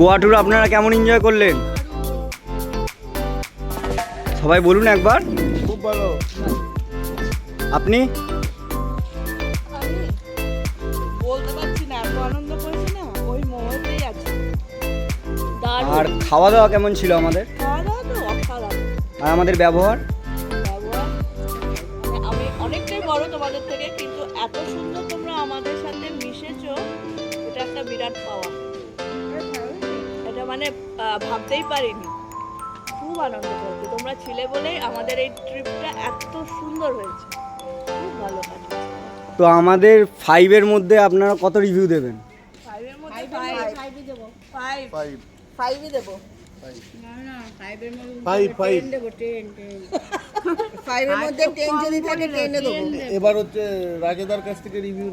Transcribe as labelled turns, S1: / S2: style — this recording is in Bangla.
S1: গোয়া ট্যুর আপনারা কেমন এনজয় করলেন সবাই বলুন একবার।
S2: খুব ভালো।
S1: আপনি?
S3: আমি বলতে পারছি না, এত আনন্দ করছি না, ওই মোমেন্টেই আছি।
S1: আর খাওয়া দাওয়া কেমন ছিল আমাদের?
S3: খাওয়া দাওয়া তো অসাধারণ।
S1: আর আমাদের ব্যবহার?
S3: ব্যবহার মানে আমি অনেকটাই বড় তোমাদের থেকে, কিন্তু এত সুন্দর তোমরা আমাদের সাথে মিশেছো, এটা একটা বিরাট পাওয়া। এটা মানে ভাবতেই পারিনি। খুব আনন্দ করেছি, তোমরা ছিলে বলেই আমাদের এই ট্রিপটা এত সুন্দর হয়েছে। খুব ভালো কাটছে।
S1: তো আমাদের 5-এর মধ্যে আপনারা কত রিভিউ দেবেন?
S3: 5-এর মধ্যে
S4: 5ই দেবো।
S3: 5ই দেবো।
S4: না না 5-এর মধ্যে
S2: 5
S4: দেবো 10
S3: 5-এর মধ্যে 10 যদি থাকে 10 এ দেবো।
S2: এবার হচ্ছে রাজেদার কাছ থেকে রিভিউ